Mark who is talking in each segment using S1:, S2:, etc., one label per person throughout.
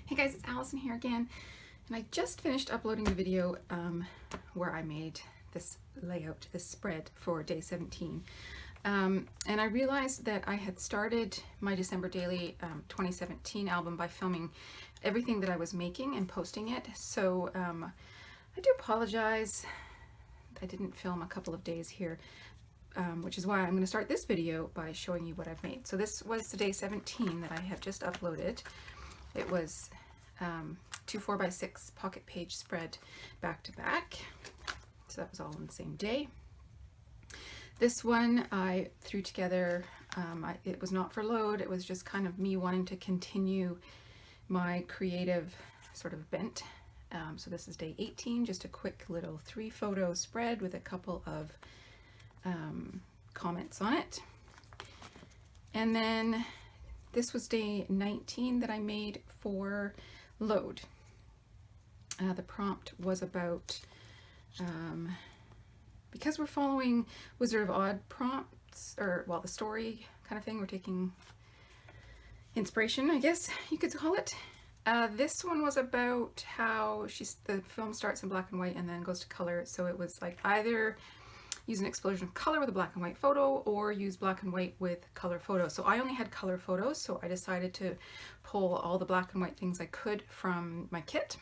S1: Hey guys, it's Allison here again, and I just finished uploading the video where I made this layout, this spread for day 17. And I realized that I had started my December Daily 2017 album by filming everything that I was making and posting it. So I do apologize. I didn't film a couple of days here, which is why I'm going to start this video by showing you what I've made. So this was the day 17 that I have just uploaded. It was 2 4x6 pocket page spread back to back. So that was all on the same day. This one I threw together, it was not for load, it was just kind of me wanting to continue my creative sort of bent. So this is day 18, just a quick little 3 photo spread with a couple of comments on it. And then this was day 19 that I made for load. The prompt was about, because we're following Wizard of Oz prompts, or well, the story kind of thing, we're taking inspiration, I guess you could call it. This one was about how the film starts in black and white and then goes to color. So it was like either use an explosion of color with a black and white photo or use black and white with color photos. So I only had color photos, so I decided to pull all the black and white things I could from my kit.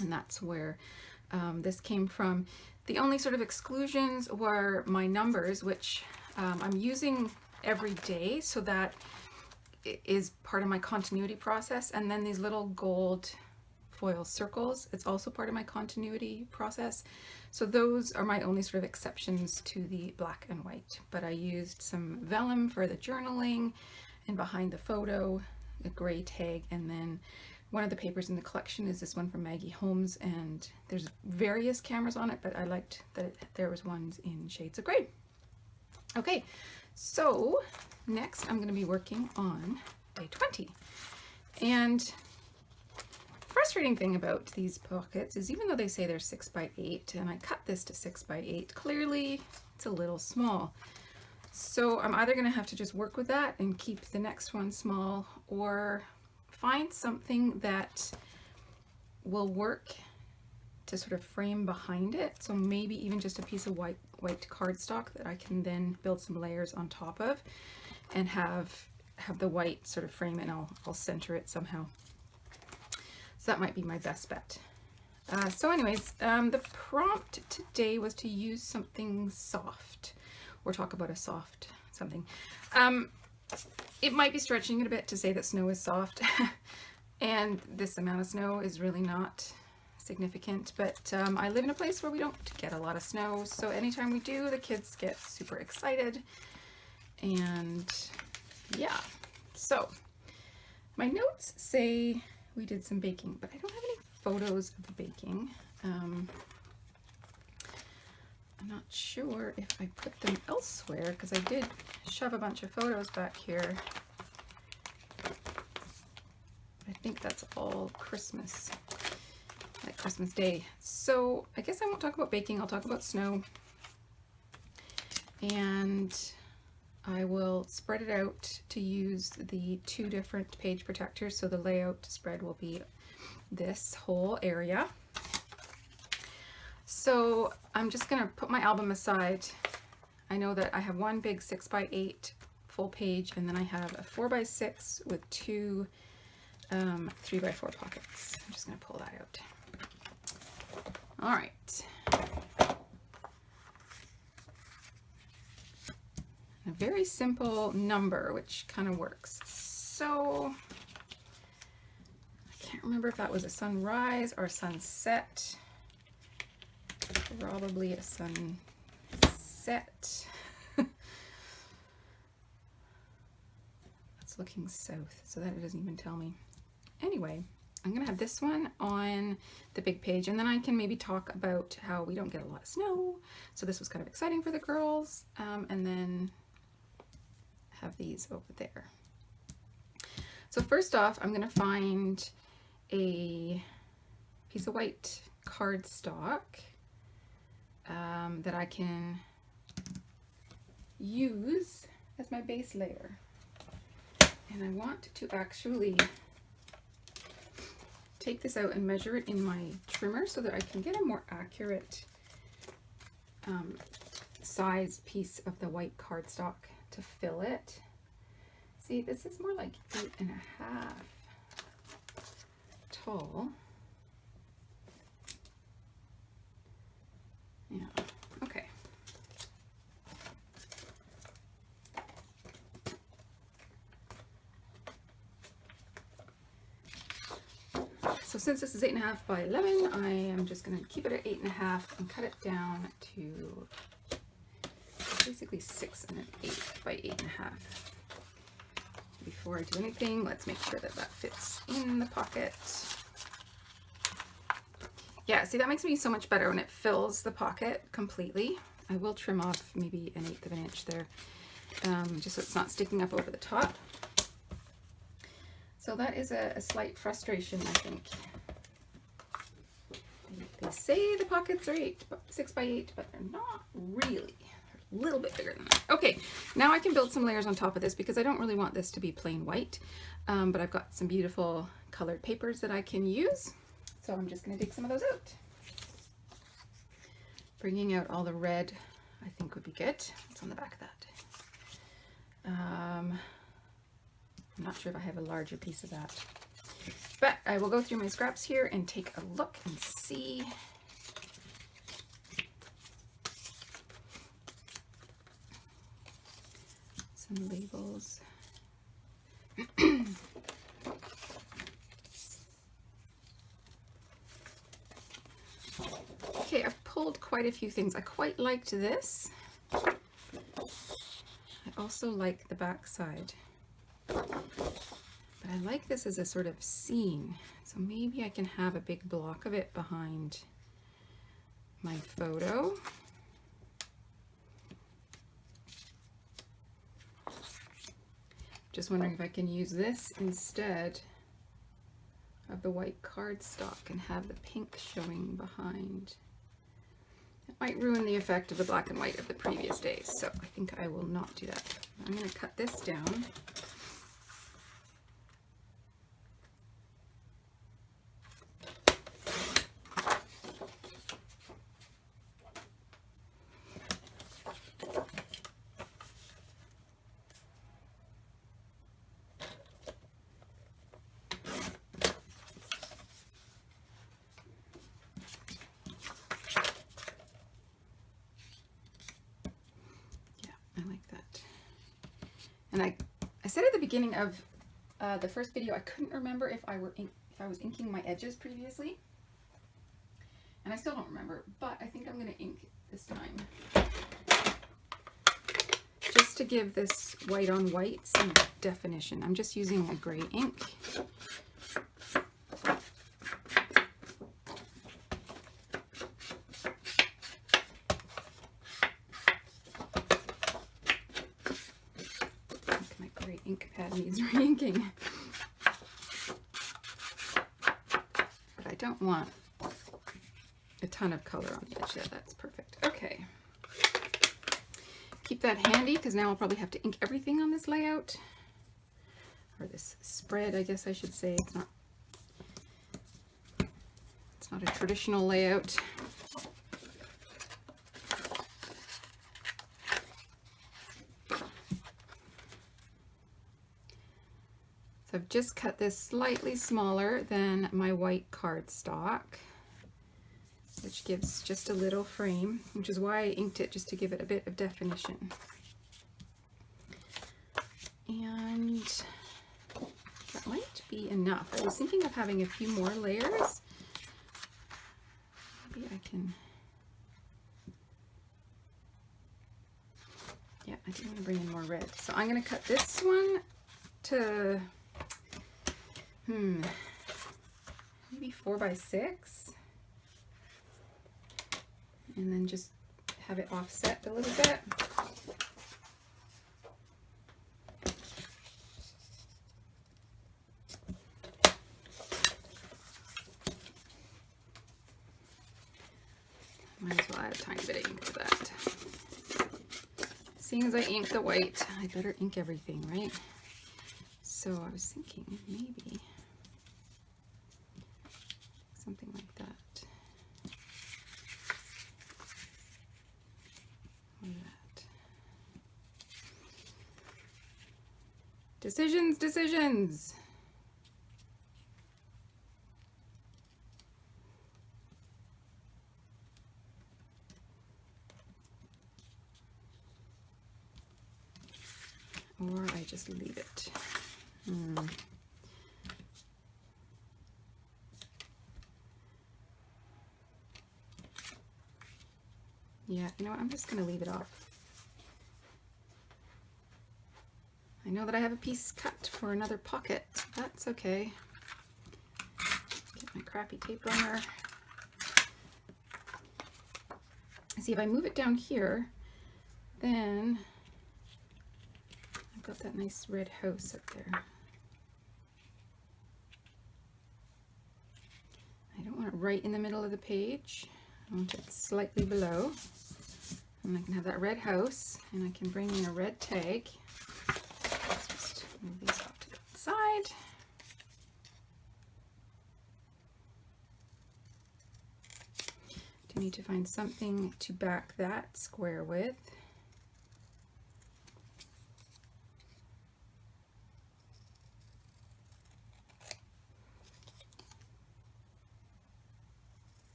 S1: And that's where this came from. The only sort of exclusions were my numbers, which I'm using every day, so that is part of my continuity process. And then these little gold foil circles, it's also part of my continuity process. So those are my only sort of exceptions to the black and white. But I used some vellum for the journaling, and behind the photo, a gray tag, and then one of the papers in the collection is this one from Maggie Holmes, and there's various cameras on it, but I liked that there was ones in shades of gray. Okay, so next I'm going to be working on day 20. And frustrating thing about these pockets is, even though they say they're 6x8 and I cut this to 6x8, clearly it's a little small. So I'm either going to have to just work with that and keep the next one small, or find something that will work to sort of frame behind it. So maybe even just a piece of white cardstock that I can then build some layers on top of and have the white sort of frame it, and I'll center it somehow. So that might be my best bet. So anyways, the prompt today was to use something soft, or talk about a soft something. It might be stretching it a bit to say that snow is soft, and this amount of snow is really not significant, but I live in a place where we don't get a lot of snow, so anytime we do, the kids get super excited. And yeah, so my notes say we did some baking, but I don't have any photos of the baking. I'm not sure if I put them elsewhere, because I did shove a bunch of photos back here. I think that's all Christmas, like Christmas Day. So I guess I won't talk about baking, I'll talk about snow. And I will spread it out to use the 2 different page protectors. So the layout spread will be this whole area. So I'm just going to put my album aside. I know that I have one big 6x8 full page, and then I have a 4x6 with 2 3x4 pockets. I'm just going to pull that out. All right. A very simple number, which kind of works. So I can't remember if that was a sunrise or a sunset. Probably a sunset. That's looking south, so that it doesn't even tell me. Anyway, I'm gonna have this one on the big page, and then I can maybe talk about how we don't get a lot of snow, so this was kind of exciting for the girls, and then have these over there. So first off, I'm gonna find a piece of white cardstock that I can use as my base layer. And I want to actually take this out and measure it in my trimmer so that I can get a more accurate size piece of the white cardstock to fill it. See, this is more like 8.5 tall. Yeah, okay. So since this is 8.5 by 11, I am just going to keep it at 8.5 and cut it down to basically 6 1/8 by 8.5. Before I do anything, let's make sure that that fits in the pocket. Yeah, see, that makes me so much better when it fills the pocket completely. I will trim off maybe 1/8 of an inch there, just so it's not sticking up over the top. So that is a slight frustration, I think. They say the pockets are 6 by 8, but they're not really. They're a little bit bigger than that. Okay, now I can build some layers on top of this because I don't really want this to be plain white, but I've got some beautiful colored papers that I can use. So I'm just going to dig some of those out. Bringing out all the red, I think, would be good. What's on the back of that? I'm not sure if I have a larger piece of that. But I will go through my scraps here and take a look and see. Some labels. Okay, I've pulled quite a few things. I quite liked this. I also like the back side. But I like this as a sort of scene. So maybe I can have a big block of it behind my photo. Just wondering if I can use this instead of the white cardstock and have the pink showing behind. It might ruin the effect of the black and white of the previous days, so I think I will not do that. I'm going to cut this down. And I said at the beginning of the first video, I couldn't remember if I was inking my edges previously. And I still don't remember, but I think I'm going to ink this time. Just to give this white on white some definition. I'm just using a gray ink. Ink pad needs re-inking. But I don't want a ton of color on the edge there. That's perfect. Okay. Keep that handy because now I'll probably have to ink everything on this layout. Or this spread, I guess I should say. It's not a traditional layout. So I've just cut this slightly smaller than my white cardstock, which gives just a little frame, which is why I inked it, just to give it a bit of definition. And that might be enough. I was thinking of having a few more layers. Maybe I can... Yeah, I do want to bring in more red. So I'm going to cut this one to... maybe 4 by 6, and then just have it offset a little bit. Might as well add a tiny bit of ink to that. Seeing as I ink the white, I better ink everything, right? So I was thinking maybe something like that. Or that. Decisions, decisions. Or I just leave it. Yeah, you know what? I'm just going to leave it off. I know that I have a piece cut for another pocket. That's okay. Get my crappy tape runner. See, if I move it down here, then I've got that nice red house up there. I don't want it right in the middle of the page. I want it slightly below. And I can have that red house, and I can bring in a red tag. Let's just move these off to the side. Do need to find something to back that square with.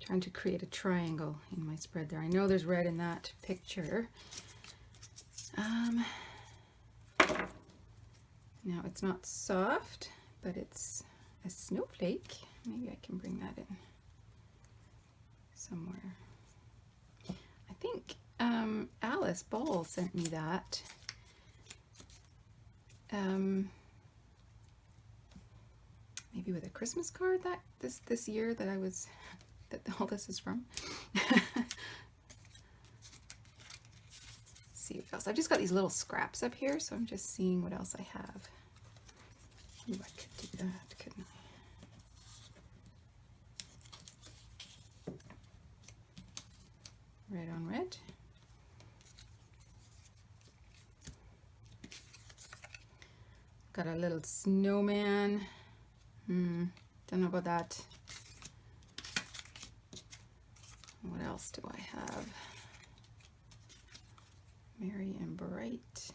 S1: Trying to create a triangle in my spread there. I know there's red in that picture. Now it's not soft, but it's a snowflake. Maybe I can bring that in somewhere. I think Alice Ball sent me that. Maybe with a Christmas card that this year that I was. All this is from. See what else. I've just got these little scraps up here, so I'm just seeing what else I have. Ooh, I could do that, couldn't I? Red on red. Got a little snowman. Don't know about that. What else do I have? Merry and Bright.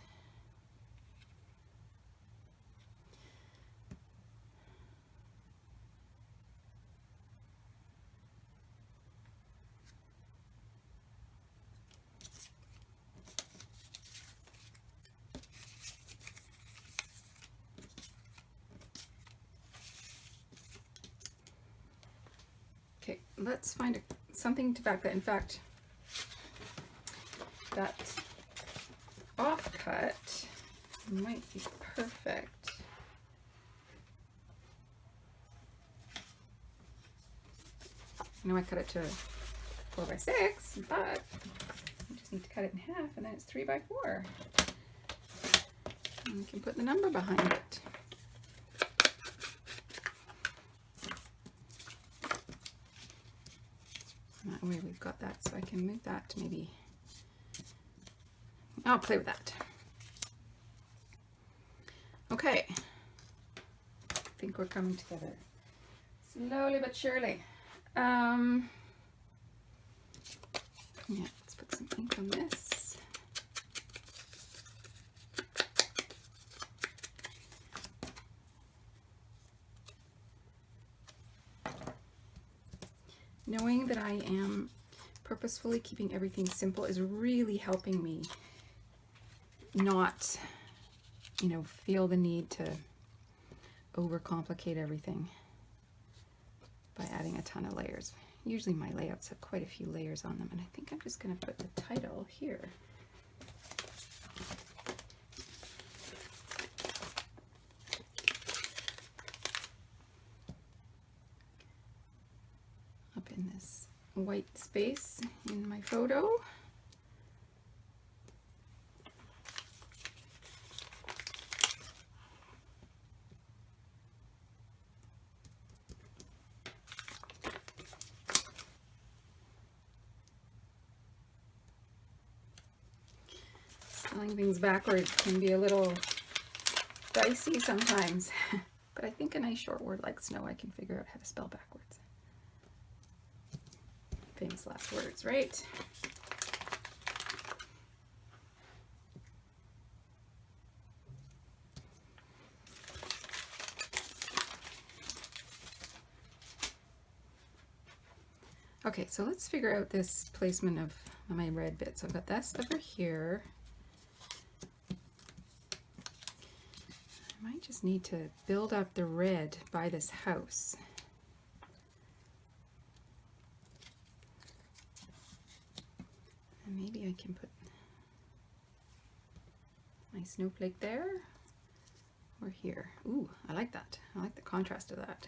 S1: Okay, let's find something to back that. In fact, that offcut might be perfect. I know I cut it to 4x6, but I just need to cut it in half, and then it's 3x4. And we can put the number behind it. That way we've got that, so I can move that to maybe. I'll play with that. Okay. I think we're coming together. Slowly but surely. Yeah, let's put some ink on this. Knowing that I am purposefully keeping everything simple is really helping me not, feel the need to overcomplicate everything by adding a ton of layers. Usually my layouts have quite a few layers on them, and I think I'm just going to put the title here. Up in this white space in my photo. Spelling things backwards can be a little dicey sometimes. But I think a nice short word like snow I can figure out how to spell backwards. Famous last words, right? Okay, so let's figure out this placement of my red bit. So I've got this over here. I might just need to build up the red by this house. And maybe I can put my snowflake there or here. Ooh, I like that. I like the contrast of that.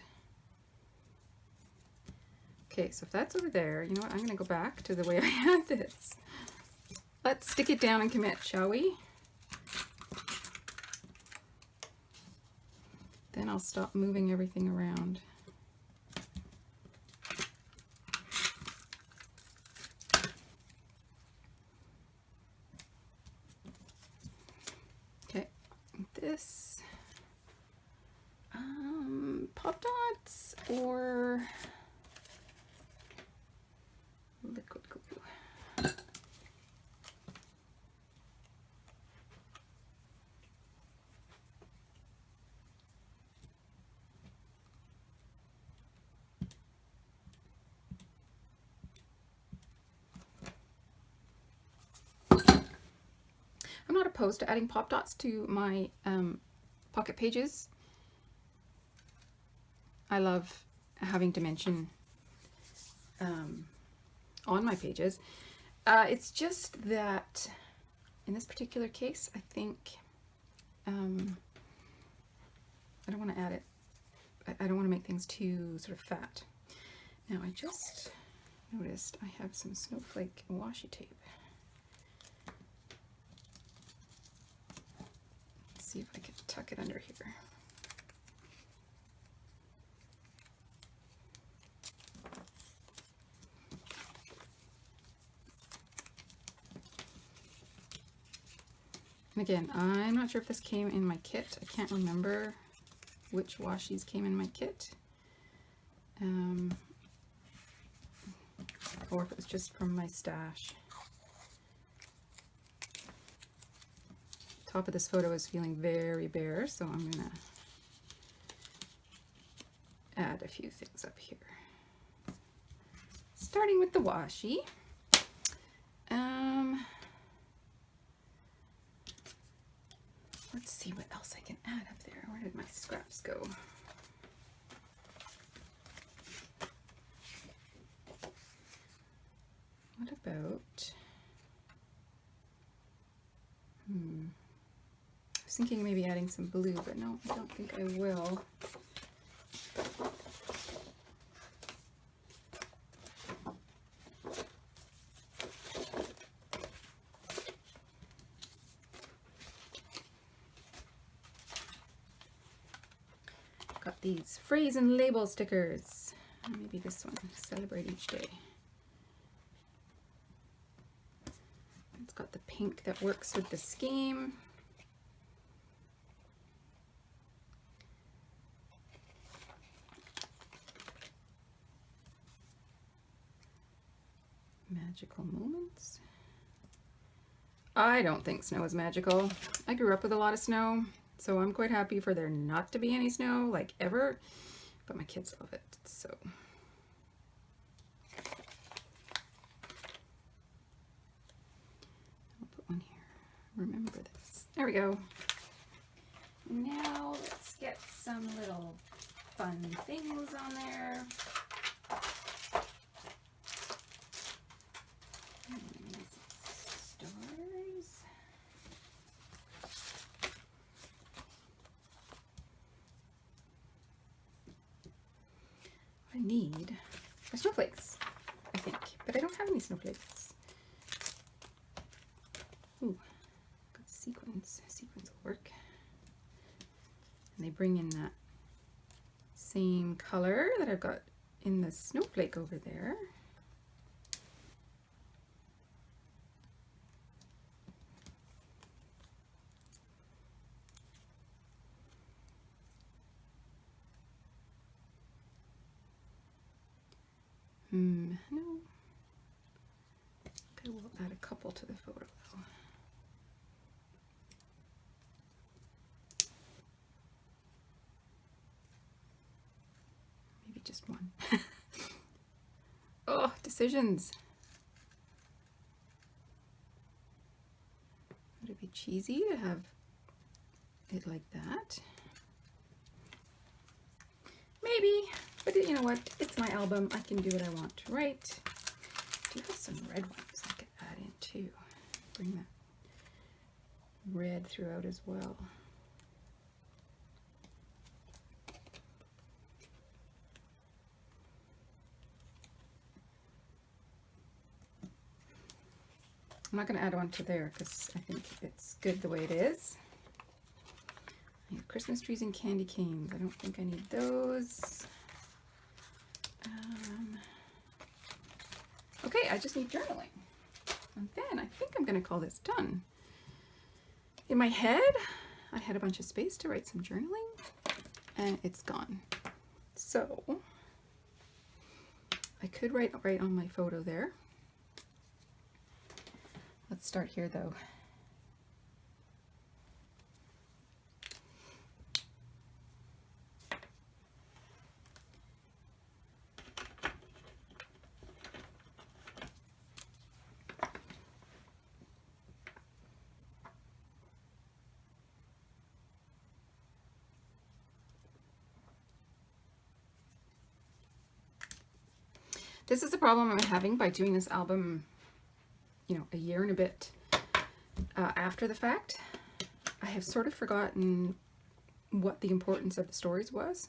S1: Okay, so if that's over there, you know what? I'm going to go back to the way I had this. Let's stick it down and commit, shall we? Then I'll stop moving everything around. Okay, this pop dots or liquid glue. I'm not opposed to adding pop dots to my pocket pages. I love having dimension on my pages. It's just that in this particular case, I think I don't want to add it. I don't want to make things too sort of fat. Now I just noticed I have some snowflake washi tape. Let's see if I can tuck it under here. And again, I'm not sure if this came in my kit. I can't remember which washies came in my kit. Or if it was just from my stash. Top of this photo is feeling very bare, so I'm gonna add a few things up here. Starting with the washi. Let's see what else I can add up there. Where did my scraps go? What about, I was thinking maybe adding some blue, but no, I don't think I will. Got these phrase and label stickers. Maybe this one, celebrate each day. It's got the pink that works with the scheme. Magical moments. I don't think snow is magical. I grew up with a lot of snow, so I'm quite happy for there not to be any snow, like ever, but my kids love it, so. I'll put one here. Remember this. There we go. Now let's get some little fun things on there. Stars. I need snowflakes, I think, but I don't have any snowflakes. Ooh, got sequins. Sequins will work. And they bring in that same color that I've got in the snowflake over there. No. Okay, we'll add a couple to the photo though. Maybe just one. Oh, decisions. Would it be cheesy to have it like that? Maybe, but you know what? It's my album. I can do what I want, right? I do have some red ones I could add in too. Bring that red throughout as well. I'm not going to add one to there because I think it's good the way it is. I have Christmas trees and candy canes. I don't think I need those. Okay, I just need journaling. And then I think I'm going to call this done. In my head, I had a bunch of space to write some journaling, and it's gone. So I could write right on my photo there. Let's start here though. This is the problem I'm having by doing this album, you know, a year and a bit after the fact. I have sort of forgotten what the importance of the stories was.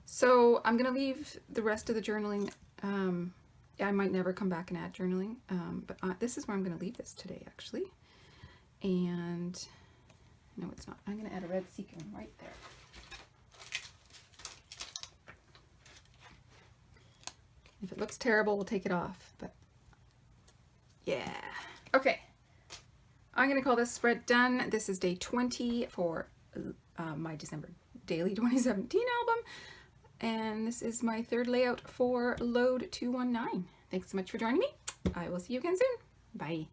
S1: So I'm going to leave the rest of the journaling. I might never come back and add journaling, but this is where I'm going to leave this today, actually. And no, it's not. I'm going to add a red sequin right there. If it looks terrible, we'll take it off, but yeah. Okay, I'm gonna call this spread done. This is day 20 for my December Daily 2017 album, and this is my third layout for LOAD219. Thanks so much for joining me. I will see you again soon. Bye.